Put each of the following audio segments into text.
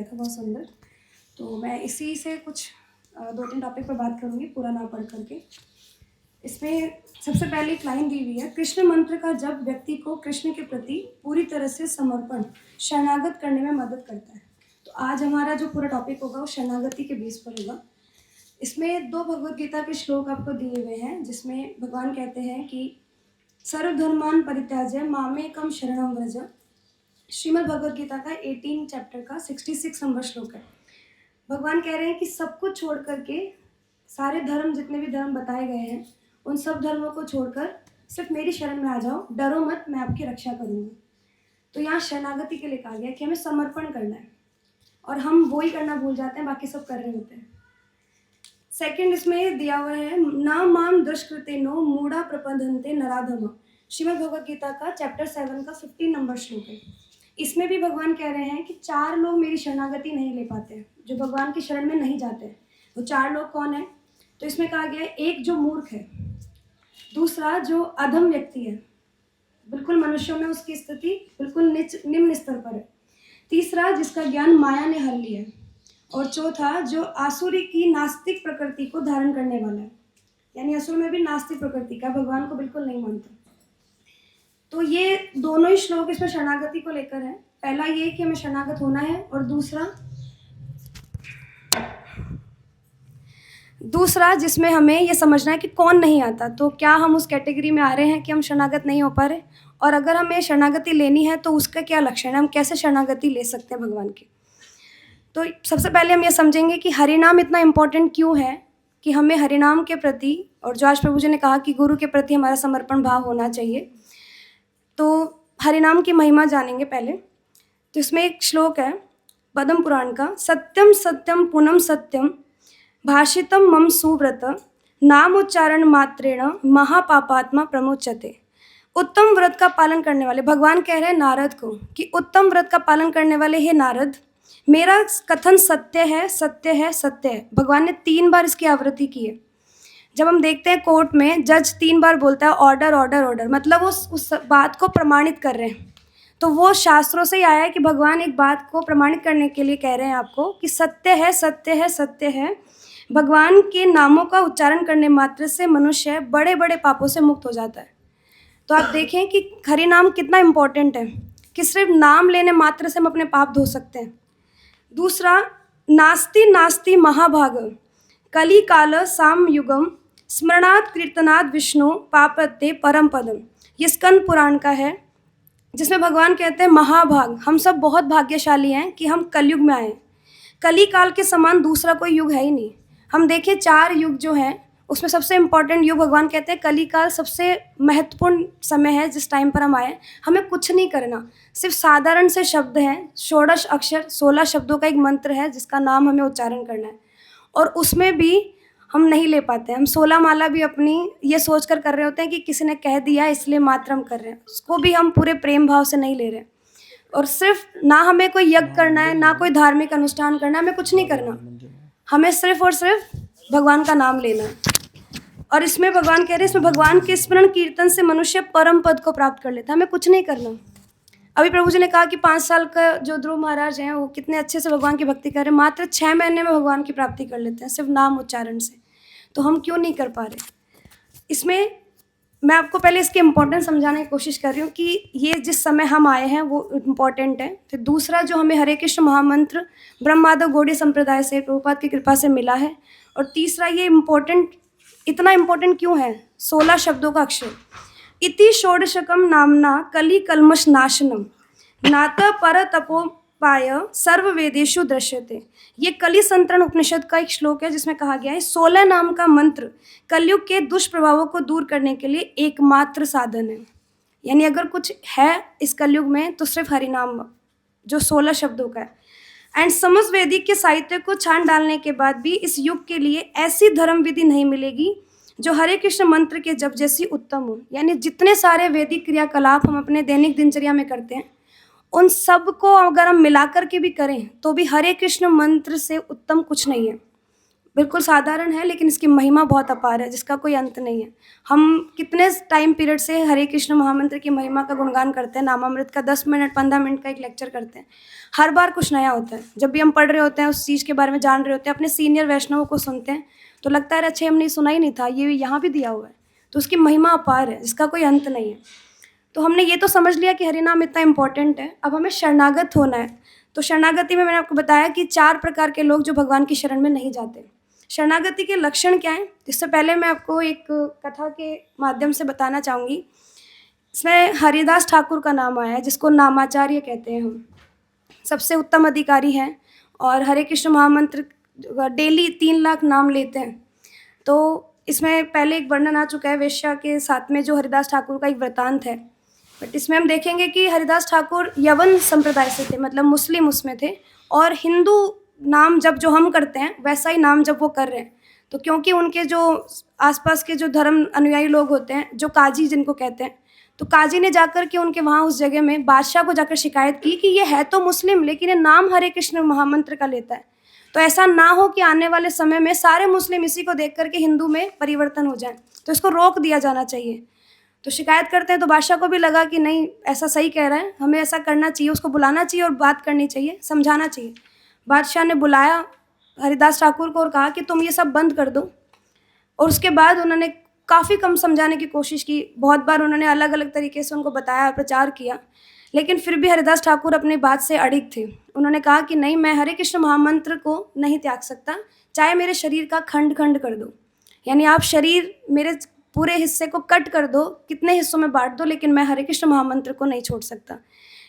था बहुत सुंदर। तो मैं इसी से कुछ 2-3 टॉपिक पर बात करूँगी पूरा ना पढ़ करके। इसमें सबसे पहले एक लाइन दी हुई है, कृष्ण मंत्र का जब व्यक्ति को कृष्ण के प्रति पूरी तरह से समर्पण शरणागत करने में मदद करता है। तो आज हमारा जो पूरा टॉपिक होगा वो शरणागति के बेस पर होगा। इसमें 2 भगवद गीता के श्लोक आपको दिए हुए हैं, जिसमें भगवान कहते हैं कि सर्वधर्मान परित्याज्य मामेकम शरणं व्रज। श्रीमद् भगवद गीता का 18 चैप्टर का 66 नंबर श्लोक है। भगवान कह रहे हैं कि सब कुछ छोड़ करके, सारे धर्म जितने भी धर्म बताए गए हैं उन सब धर्मों को छोड़कर सिर्फ मेरी शरण में आ जाओ, डरो मत, मैं आपकी रक्षा करूँगा। तो यहाँ शरणागति के लिए कहा गया कि हमें समर्पण करना है, और हम वो ही करना भूल जाते हैं, बाकी सब कर रहे होते हैं। सेकंड इसमें दिया हुआ है, ना माम दुष्कृतेनो मूढ़ा प्रपद्यन्ते नराधमा। श्रीमद् भगवद गीता का चैप्टर 7 का 15 नंबर श्लोक है। इसमें भी भगवान कह रहे हैं कि 4 लोग मेरी शरणागति नहीं ले पाते हैं, जो भगवान की शरण में नहीं जाते हैं। वो 4 लोग कौन है? तो इसमें कहा गया है, एक जो मूर्ख है, दूसरा जो अधम व्यक्ति है, बिल्कुल मनुष्यों में उसकी स्थिति बिल्कुल निम्न स्तर पर है, तीसरा जिसका ज्ञान माया ने हर लिया है, और चौथा जो आसुरी की नास्तिक प्रकृति को धारण करने वाला है, यानी असुर में भी नास्तिक प्रकृति का, भगवान को बिल्कुल नहीं मानता। तो ये दोनों ही श्लोक इसमें शरणागति को लेकर है। पहला ये कि हमें शरणागत होना है, और दूसरा जिसमें हमें ये समझना है कि कौन नहीं आता, तो क्या हम उस कैटेगरी में आ रहे हैं कि हम शरणागत नहीं हो पा रहे, और अगर हमें शरणागति लेनी है तो उसका क्या लक्षण है, हम कैसे शरणागति ले सकते हैं भगवान की। तो सबसे पहले हम ये समझेंगे कि हरिनाम इतना इम्पोर्टेंट क्यों है, कि हमें हरिनाम के प्रति, और जो आज प्रभु जी ने कहा कि गुरु के प्रति हमारा समर्पण भाव होना चाहिए। तो हरिनाम की महिमा जानेंगे पहले। तो इसमें एक श्लोक है पद्म पुराण का, सत्यम सत्यम पुनम सत्यम भाषितम मम सुव्रत नाम उच्चारण मात्रेण महापापात्मा प्रमुच्यते। उत्तम व्रत का पालन करने वाले, भगवान कह रहे हैं नारद को कि उत्तम व्रत का पालन करने वाले हे नारद, मेरा कथन सत्य है, सत्य है, सत्य है। भगवान ने 3 बार इसकी आवृत्ति की है। जब हम देखते हैं कोर्ट में जज 3 बार बोलता है ऑर्डर ऑर्डर ऑर्डर, मतलब उस बात को प्रमाणित कर रहे हैं। तो वो शास्त्रों से ही आया है कि भगवान एक बात को प्रमाणित करने के लिए कह रहे हैं आपको कि सत्य है, सत्य है, सत्य है। भगवान के नामों का उच्चारण करने मात्र से मनुष्य बड़े बड़े पापों से मुक्त हो जाता है। तो आप देखें कि हरि नाम कितना इम्पोर्टेंट है, कि सिर्फ नाम लेने मात्र से हम अपने पाप धो सकते हैं। दूसरा, नास्ति नास्ति महाभाग कली काल साम युगम स्मरणात् कीर्तनात् विष्णु पापत्ते परम पदम। ये स्कंद पुराण का है, जिसमें भगवान कहते हैं महाभाग, हम सब बहुत भाग्यशाली हैं कि हम कलयुग में आए। कली काल के समान दूसरा कोई युग है ही नहीं। हम देखें 4 युग जो हैं, उसमें सबसे इम्पॉर्टेंट युग भगवान कहते हैं कली काल सबसे महत्वपूर्ण समय है, जिस टाइम पर हम आए। हमें कुछ नहीं करना, सिर्फ साधारण से शब्द हैं, 16 अक्षर 16 शब्दों का एक मंत्र है जिसका नाम हमें उच्चारण करना है, और उसमें भी हम नहीं ले पाते। हम 16 माला भी अपनी ये सोच कर रहे होते हैं कि किसी ने कह दिया इसलिए मात्र हम कर रहे हैं, उसको भी हम पूरे प्रेम भाव से नहीं ले रहे। और सिर्फ ना हमें कोई यज्ञ करना है, ना कोई धार्मिक अनुष्ठान करना है, हमें कुछ नहीं करना, हमें सिर्फ और सिर्फ भगवान का नाम लेना है। और इसमें भगवान कह रहे हैं, इसमें भगवान के स्मरण कीर्तन से मनुष्य परम पद को प्राप्त कर लेता है, हमें कुछ नहीं करना। अभी प्रभु जी ने कहा कि 5 साल का जो ध्रुव महाराज हैं वो कितने अच्छे से भगवान की भक्ति कर रहे हैं, मात्र 6 महीने में भगवान की प्राप्ति कर लेते हैं सिर्फ नाम उच्चारण से। तो हम क्यों नहीं कर पा रहे? इसमें मैं आपको पहले इसकी इम्पोर्टेंस समझाने की कोशिश कर रही हूँ कि ये जिस समय हम आए हैं वो इम्पोर्टेंट है। फिर दूसरा, जो हमें हरे कृष्ण महामंत्र ब्रह्मादव गौड़ीय संप्रदाय से प्रभुपाद की कृपा से मिला है। और तीसरा, ये इम्पोर्टेंट, इतना इम्पोर्टेंट क्यों है? 16 शब्दों का अक्षर, इति षोडशकम नामना कली कल्मष नाशनम नात पर तपोपाय सर्व वेदेषु दृश्यते। ये कली संतरण उपनिषद का एक श्लोक है, जिसमें कहा गया है 16 नाम का मंत्र कलयुग के दुष्प्रभावों को दूर करने के लिए एकमात्र साधन है। यानी अगर कुछ है इस कलयुग में तो सिर्फ हरिनाम, जो 16 शब्दों का है। एंड समस्त वैदिक के साहित्य को छान डालने के बाद भी इस युग के लिए ऐसी धर्म विधि नहीं मिलेगी जो हरे कृष्ण मंत्र के जप जैसी उत्तम हो। यानी जितने सारे वैदिक क्रियाकलाप हम अपने दैनिक दिनचर्या में करते हैं, उन सब को अगर हम मिलाकर के भी करें तो भी हरे कृष्ण मंत्र से उत्तम कुछ नहीं है। बिल्कुल साधारण है, लेकिन इसकी महिमा बहुत अपार है, जिसका कोई अंत नहीं है। हम कितने टाइम पीरियड से हरे कृष्ण महामंत्र की महिमा का गुणगान करते हैं, नामामृत का 10 मिनट 15 मिनट का एक लेक्चर करते हैं। हर बार कुछ नया होता है। जब भी हम पढ़ रहे होते हैं, उस चीज़ के बारे में जान रहे होते हैं, अपने सीनियर वैष्णवों को सुनते हैं, तो लगता है अच्छे हमने सुना ही नहीं था, ये यहाँ भी दिया हुआ है। तो उसकी महिमा अपार है, जिसका कोई अंत नहीं है। तो हमने ये तो समझ लिया कि हरि नाम इतना इम्पोर्टेंट है। अब हमें शरणागत होना है। तो शरणागति में मैंने आपको बताया कि 4 प्रकार के लोग जो भगवान की शरण में नहीं जाते। शरणागति के लक्षण क्या हैं? इससे पहले मैं आपको एक कथा के माध्यम से बताना चाहूँगी। इसमें हरिदास ठाकुर का नाम आया है, जिसको नामाचार्य कहते हैं हम। सबसे उत्तम अधिकारी हैं और हरे कृष्ण महामंत्र डेली 3 लाख नाम लेते हैं। तो इसमें पहले एक वर्णन आ चुका है वेश्या के साथ में, जो हरिदास ठाकुर का एक वृतांत है। बट इसमें हम देखेंगे कि हरिदास ठाकुर यवन संप्रदाय से थे, मतलब मुस्लिम उसमें थे, और हिंदू नाम जब जो हम करते हैं वैसा ही नाम जब वो कर रहे हैं, तो क्योंकि उनके जो आसपास के जो धर्म अनुयायी लोग होते हैं, जो काजी जिनको कहते हैं, तो काजी ने जाकर के उनके वहाँ उस जगह में बादशाह को जाकर शिकायत की कि ये है तो मुस्लिम, लेकिन ये नाम हरे कृष्ण महामंत्र का लेता है। तो ऐसा ना हो कि आने वाले समय में सारे मुस्लिम इसी को देख करके हिंदू में परिवर्तन हो जाए, तो इसको रोक दिया जाना चाहिए। तो शिकायत करते हैं, तो बादशाह को भी लगा कि नहीं, ऐसा सही कह रहा है, हमें ऐसा करना चाहिए, उसको बुलाना चाहिए और बात करनी चाहिए, समझाना चाहिए। बादशाह ने बुलाया हरिदास ठाकुर को और कहा कि तुम ये सब बंद कर दो। और उसके बाद उन्होंने काफ़ी कम समझाने की कोशिश की, बहुत बार उन्होंने अलग अलग तरीके से उनको बताया, प्रचार किया, लेकिन फिर भी हरिदास ठाकुर अपनी बात से अडिग थे। उन्होंने कहा कि नहीं, मैं हरे कृष्ण महामंत्र को नहीं त्याग सकता, चाहे मेरे शरीर का खंड खंड कर दो, यानी आप शरीर मेरे पूरे हिस्से को कट कर दो, कितने हिस्सों में बांट दो, लेकिन मैं हरे कृष्ण महामंत्र को नहीं छोड़ सकता।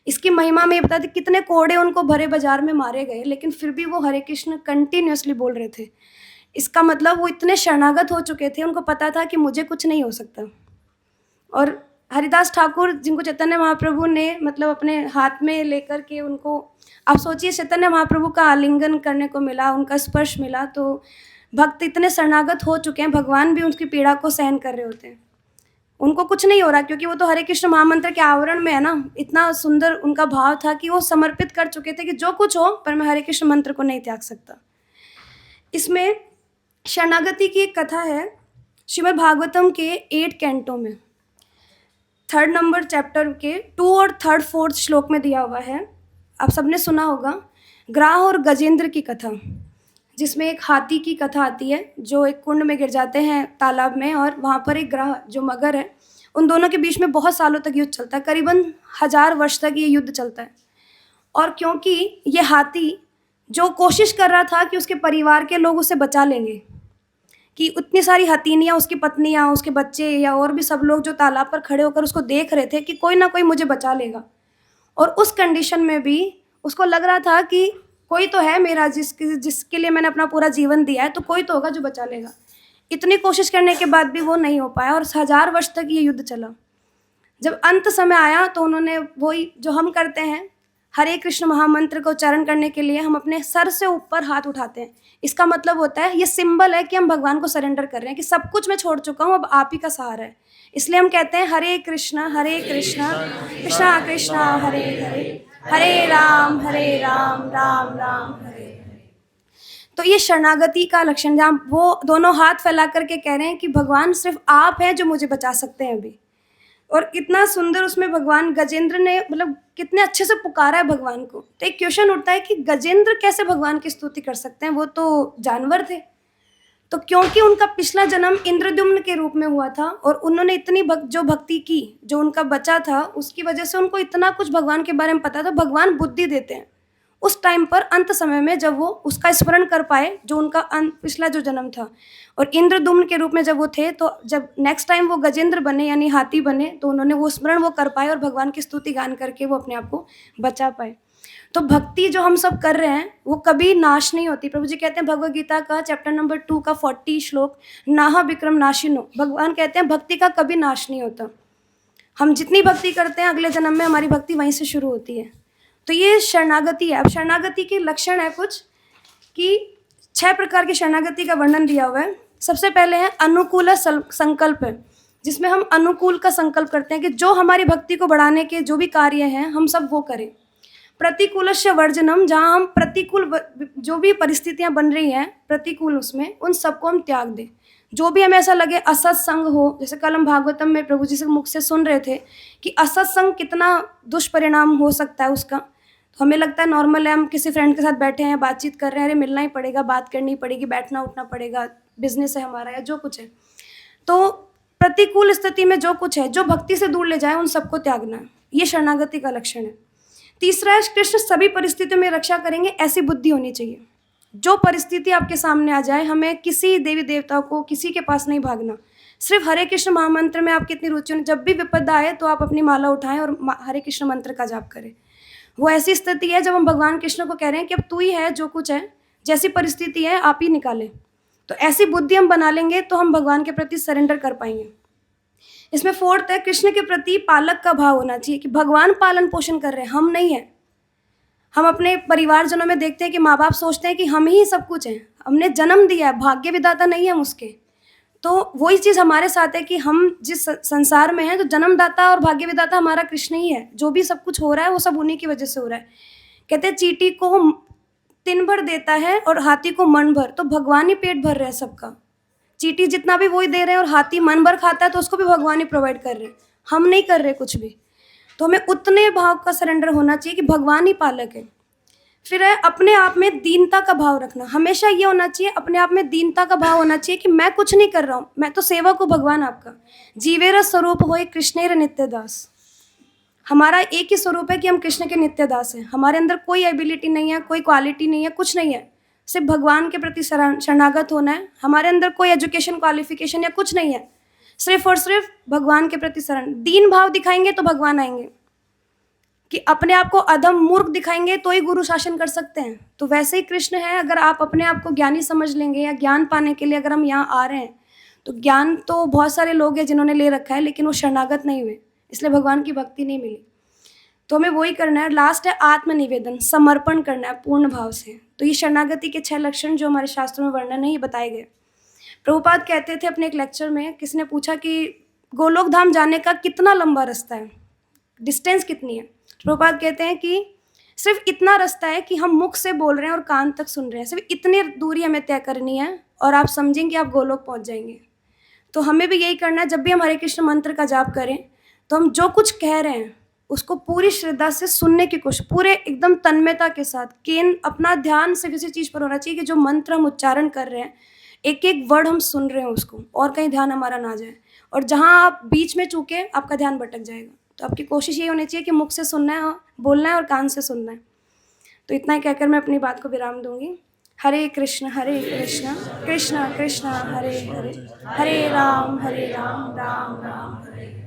इसकी महिमा में ये बता दें कितने कोड़े उनको भरे बाजार में मारे गए, लेकिन फिर भी वो हरे कृष्ण कंटिन्यूसली बोल रहे थे। इसका मतलब वो इतने शरणागत हो चुके थे, उनको पता था कि मुझे कुछ नहीं हो सकता। और हरिदास ठाकुर, जिनको चैतन्य महाप्रभु ने मतलब अपने हाथ में लेकर के उनको, आप सोचिए, चैतन्य महाप्रभु का आलिंगन करने को मिला, उनका स्पर्श मिला, तो भक्त इतने शरणागत हो चुके हैं, भगवान भी उनकी पीड़ा को सहन कर रहे होते हैं, उनको कुछ नहीं हो रहा, क्योंकि वो तो हरे कृष्ण महामंत्र के आवरण में है ना। इतना सुंदर उनका भाव था कि वो समर्पित कर चुके थे कि जो कुछ हो, पर मैं हरे कृष्ण मंत्र को नहीं त्याग सकता। इसमें शरणागति की एक कथा है श्रीमद् भागवतम के 8 कैंटों में, 3rd नंबर चैप्टर के 2 और 3rd 4th श्लोक में दिया हुआ है। आप सबने सुना होगा ग्राह और गजेंद्र की कथा, जिसमें एक हाथी की कथा आती है जो एक कुंड में गिर जाते हैं तालाब में, और वहाँ पर एक ग्राह जो मगर है, उन दोनों के बीच में बहुत सालों तक युद्ध चलता है, करीबन 1000 वर्ष तक ये युद्ध चलता है। और क्योंकि ये हाथी जो कोशिश कर रहा था कि उसके परिवार के लोग उसे बचा लेंगे, कि उतनी सारी हथीनियाँ, उसकी पत्नियाँ, उसके बच्चे या और भी सब लोग जो तालाब पर खड़े होकर उसको देख रहे थे कि कोई ना कोई मुझे बचा लेगा, और उस कंडीशन में भी उसको लग रहा था कि कोई तो है मेरा, जिसके लिए मैंने अपना पूरा जीवन दिया है, तो कोई तो होगा जो बचा लेगा। इतनी कोशिश करने के बाद भी वो नहीं हो पाया, और 1000 वर्ष तक ये युद्ध चला। जब अंत समय आया तो उन्होंने वही जो हम करते हैं, हरे कृष्ण महामंत्र को उच्चारण करने के लिए हम अपने सर से ऊपर हाथ उठाते हैं। इसका मतलब होता है, ये सिंबल है कि हम भगवान को सरेंडर कर रहे हैं, कि सब कुछ मैं छोड़ चुका हूँ, अब आप ही का सहारा है। इसलिए हम कहते हैं हरे कृष्णा कृष्णा कृष्णा हरे हरे, हरे राम राम राम हरे हरे। तो ये शरणागति का लक्षण, जहाँ वो दोनों हाथ फैला करके कह रहे हैं कि भगवान सिर्फ आप हैं जो मुझे बचा सकते हैं अभी। और कितना सुंदर उसमें भगवान गजेंद्र ने, मतलब कितने अच्छे से पुकारा है भगवान को। तो एक क्वेश्चन उठता है कि गजेंद्र कैसे भगवान की स्तुति कर सकते हैं, वो तो जानवर थे। तो क्योंकि उनका पिछला जन्म इंद्रद्युम्न के रूप में हुआ था, और उन्होंने इतनी जो भक्ति की, जो उनका बचा था, उसकी वजह से उनको इतना कुछ भगवान के बारे में पता था। भगवान बुद्धि देते हैं उस टाइम पर, अंत समय में, जब वो उसका स्मरण कर पाए जो उनका पिछला जो जन्म था। और इंद्रद्युम्न के रूप में जब वो थे, तो जब नेक्स्ट टाइम वो गजेंद्र बने यानी हाथी बने, तो उन्होंने वो स्मरण वो कर पाए और भगवान की स्तुति गान करके वो अपने आप को बचा पाए। तो भक्ति जो हम सब कर रहे हैं वो कभी नाश नहीं होती। प्रभु जी कहते हैं भगवद गीता का चैप्टर नंबर 2 का 40 श्लोक, नाह विक्रम नाशिनो, भगवान कहते हैं भक्ति का कभी नाश नहीं होता। हम जितनी भक्ति करते हैं, अगले जन्म में हमारी भक्ति वहीं से शुरू होती है। तो ये शरणागति है। अब शरणागति के लक्षण है कुछ, कि 6 प्रकार की शरणागति का वर्णन दिया हुआ है। सबसे पहले है अनुकूल संकल्प, जिसमें हम अनुकूल का संकल्प करते हैं कि जो हमारी भक्ति को बढ़ाने के जो भी कार्य हैं हम सब वो करें। प्रतिकूलस्य वर्जनम, जहाँ हम जो भी परिस्थितियाँ बन रही हैं प्रतिकूल, उसमें उन सबको हम त्याग दें। जो भी हमें ऐसा लगे असत्संग हो, जैसे कल हम भागवतम में प्रभु जी से मुख से सुन रहे थे कि असत्संग कितना दुष्परिणाम हो सकता है उसका। तो हमें लगता है नॉर्मल है, हम किसी फ्रेंड के साथ बैठे हैं, बातचीत कर रहे हैं, अरे मिलना ही पड़ेगा, बात करनी पड़ेगी, बैठना उठना पड़ेगा, बिजनेस है हमारा या जो कुछ है। तो प्रतिकूल स्थिति में जो कुछ है, जो भक्ति से दूर ले जाए, उन सबको त्यागना, ये शरणागति का लक्षण है। तीसरा है, कृष्ण सभी परिस्थितियों में रक्षा करेंगे, ऐसी बुद्धि होनी चाहिए। जो परिस्थिति आपके सामने आ जाए, हमें किसी देवी देवता को, किसी के पास नहीं भागना। सिर्फ हरे कृष्ण महामंत्र में आपकी इतनी रुचि होनी, जब भी विपदा आए तो आप अपनी माला उठाएं और हरे कृष्ण मंत्र का जाप करें। वो ऐसी स्थिति है जब हम भगवान कृष्ण को कह रहे हैं कि अब तू ही है, जो कुछ है, जैसी परिस्थिति है आप ही निकाले। तो ऐसी बुद्धि हम बना लेंगे तो हम भगवान के प्रति सरेंडर कर पाएंगे। इसमें फोर्थ है, कृष्ण के प्रति पालक का भाव होना चाहिए कि भगवान पालन पोषण कर रहे हैं, हम नहीं है। हम अपने परिवारजनों में देखते हैं कि माँ बाप सोचते हैं कि हम ही सब कुछ हैं, हमने जन्म दिया है, भाग्य विधाता नहीं है हम उसके। तो वही चीज़ हमारे साथ है कि हम जिस संसार में हैं, तो जन्मदाता और भाग्य विधाता हमारा कृष्ण ही है। जो भी सब कुछ हो रहा है वो सब उन्हीं की वजह से हो रहा है। कहते हैं चींटी को दिन भर देता है और हाथी को मन भर, तो भगवान ही पेट भर रहे हैं सबका। चींटी जितना भी वही दे रहे हैं और हाथी मन भर खाता है, तो उसको भी भगवान ही प्रोवाइड कर रहे हैं, हम नहीं कर रहे कुछ भी। तो हमें उतने भाव का सरेंडर होना चाहिए कि भगवान ही पालक है। फिर है अपने आप में दीनता का भाव रखना। हमेशा ये होना चाहिए, अपने आप में दीनता का भाव होना चाहिए कि मैं कुछ नहीं कर रहा हूँ, मैं तो सेवक हूँ भगवान आपका। जीवेर स्वरूप होए कृष्णेर नित्य दास। हमारा एक ही स्वरूप है कि हम कृष्ण के नित्य दास हैं। हमारे अंदर कोई एबिलिटी नहीं है, कोई क्वालिटी नहीं है, कुछ नहीं है, सिर्फ भगवान के प्रति शरणागत होना है। हमारे अंदर कोई एजुकेशन क्वालिफिकेशन या कुछ नहीं है, सिर्फ और सिर्फ भगवान के प्रति शरण। दीन भाव दिखाएंगे तो भगवान आएंगे, कि अपने आप को अधम मूर्ख दिखाएंगे तो ही गुरु शासन कर सकते हैं। तो वैसे ही कृष्ण है, अगर आप अपने आप को ज्ञानी समझ लेंगे या ज्ञान पाने के लिए अगर हम यहाँ आ रहे हैं, तो ज्ञान तो बहुत सारे लोग हैं जिन्होंने ले रखा है, लेकिन वो शरणागत नहीं हुए, इसलिए भगवान की भक्ति नहीं मिली। तो हमें वही करना है। लास्ट है आत्मनिवेदन, समर्पण करना है पूर्ण भाव से। तो ये शरणागति के 6 लक्षण जो हमारे शास्त्रों में वर्णन है, ये बताए गए। प्रभुपाद कहते थे अपने एक लेक्चर में, किसी ने पूछा कि गोलोक धाम जाने का कितना लंबा रास्ता है, डिस्टेंस कितनी है। प्रभुपाद कहते हैं कि सिर्फ इतना रास्ता है कि हम मुख से बोल रहे हैं और कान तक सुन रहे हैं, सिर्फ इतनी दूरी हमें तय करनी है और आप समझेंगे आप गोलोक पहुंच जाएंगे। तो हमें भी यही करना है, जब भी हम हरे कृष्ण मंत्र का जाप करें तो हम जो कुछ कह रहे हैं उसको पूरी श्रद्धा से सुनने की कोशिश, पूरे एकदम तन्मयता के साथ। अपना ध्यान सिर्फ इसी चीज़ पर होना चाहिए कि जो मंत्र हम उच्चारण कर रहे हैं, एक एक वर्ड हम सुन रहे हैं उसको, और कहीं ध्यान हमारा ना जाए। और जहाँ आप बीच में चूके आपका ध्यान भटक जाएगा। तो आपकी कोशिश ये होनी चाहिए कि मुख से सुनना है, बोलना है और कान से सुनना है। तो इतना ही कहकर मैं अपनी बात को विराम दूंगी। हरे कृष्ण कृष्ण कृष्ण हरे हरे, हरे राम राम राम हरे।